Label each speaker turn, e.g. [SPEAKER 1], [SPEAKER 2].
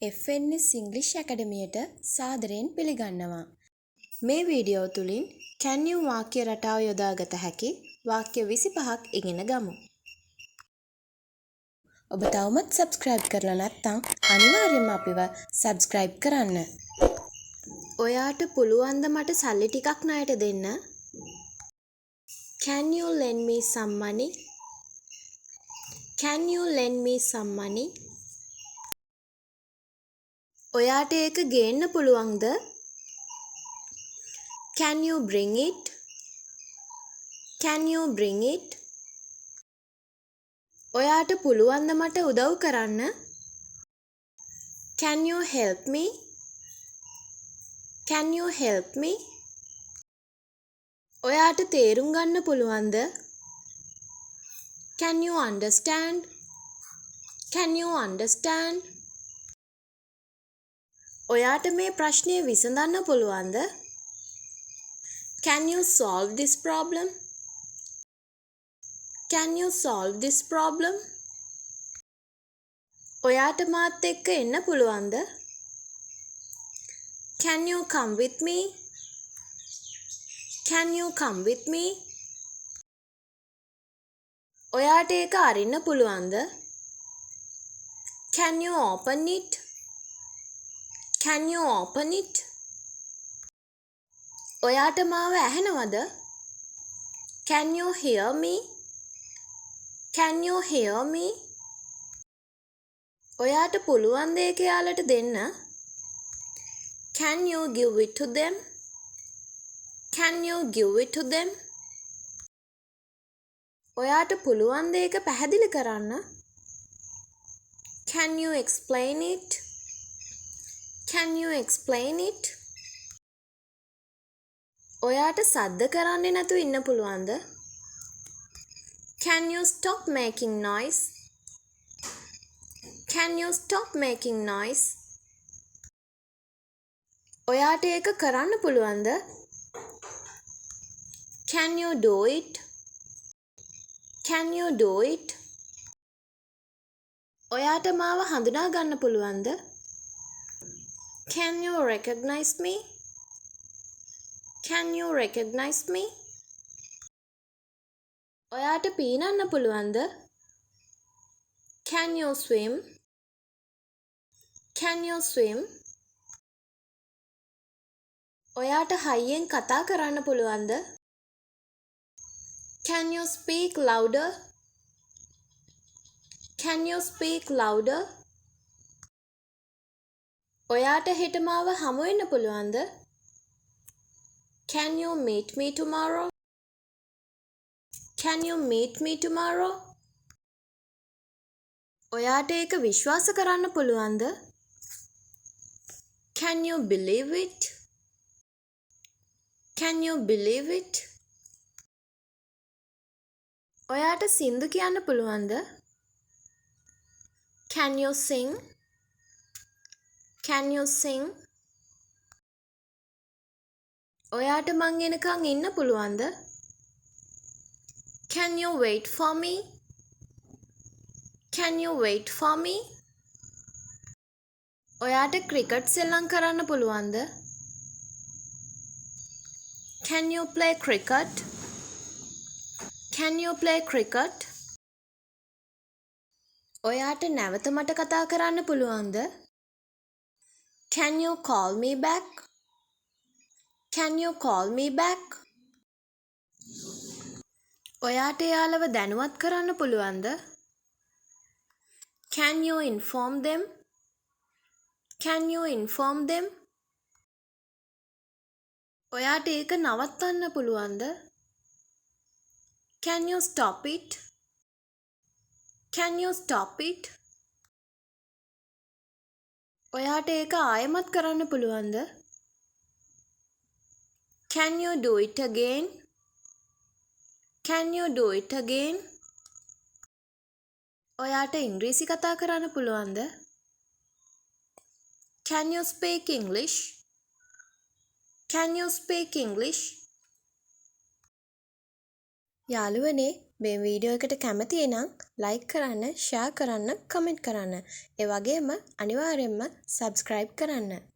[SPEAKER 1] FNS ඉංග්‍රීසි ඇකඩමියට සාදරයෙන් පිළිගන්නවා. මේ වීඩියෝ තුලින් can you වාක්‍ය රටාව යොදාගත හැකි වාක්‍ය 25ක් ඉගෙන ගමු. ඔබ තවමත් subscribe කරලා නැත්නම් අනිවාර්යයෙන්ම අපිව subscribe කරන්න. ඔයාට පුළුවන් ද මට සල්ලි ටිකක් ණයට දෙන්න? Can you lend me some money? Can you lend me some money? ඔයාට ඒක ගේන්න පුළුවන්ද? Can you bring it? Can you bring it? ඔයාට පුළුවන්ද මට උදව් කරන්න? Can you help me? Can you help me? ඔයාට තේරුම් ගන්න පුළුවන්ද? Can you understand? Can you understand? ඔයාට මේ ප්‍රශ්නය විසඳන්න පුළුවන්ද? Can you solve this problem? Can you solve this problem? ඔයාට මාත් එක්ක එන්න පුළුවන්ද? Can you come with me? Can you come with me? ඔයාට ඒක අරින්න පුළුවන්ද? Can you open it? Can you open it? ඔයාට මාව ඇහෙනවද? Can you hear me? Can you hear me? ඔයාට පුළුවන්ද ඒක යාලට දෙන්න? Can you give it to them? Can you give it to them? ඔයාට පුළුවන්ද ඒක පැහැදිලි කරන්න? Can you explain it? Can you explain it? ඔයාට සද්ද කරන්නේ නැතුව ඉන්න පුළුවන්ද? Can you stop making noise? Can you stop making noise? ඔයාට ඒක කරන්න පුළුවන්ද? Can you do it? Can you do it? ඔයාට මාව හඳුනා ගන්න පුළුවන්ද? Can you recognize me? Can you recognize me? ඔයාට පීනන්න පුළුවන්ද? Can you swim? Can you swim? ඔයාට හයියෙන් කතා කරන්න පුළුවන්ද? Can you speak louder? Can you speak louder? ඔයාට හෙට මාව හමු වෙන්න පුළුවන්ද? Can you meet me tomorrow? Can you meet me tomorrow? ඔයාට ඒක විශ්වාස කරන්න පුළුවන්ද? Can you believe it? Can you believe it? ඔයාට සින්දු කියන්න පුළුවන්ද? Can you sing? Can you sing? ඔයාට මං එනකන් ඉන්න පුළුවන්ද? Can you wait for me? Can you wait for me? ඔයාට ක්‍රිකට් සෙල්ලම් කරන්න පුළුවන්ද? Can you play cricket? Can you play cricket? ඔයාට නැවත මට කතා කරන්න පුළුවන්ද? Can you call me back? Can you call me back? ඔයාට එයාලව දැනුවත් කරන්න පුළුවන්ද? Can you inform them? Can you inform them? ඔයාට ඒක නවත්තන්න පුළුවන්ද? Can you stop it? Can you stop it? ඔයාට ඒක ආයෙමත් කරන්න පුළුවන්ද? Can you do it again? Can you do it again? ඔයාට ඉංග්‍රීසි කතා කරන්න පුළුවන්ද? Can you speak English? Can you speak English? යාළුවනේ මේ වීඩියෝ එකට කැමති නම් ලයික් කරන්න, ෂෙයා කරන්න, කමෙන්ට් කරන්න. ඒ වගේම අනිවාර්යයෙන්ම සබ්ස්ක්‍රයිබ් කරන්න.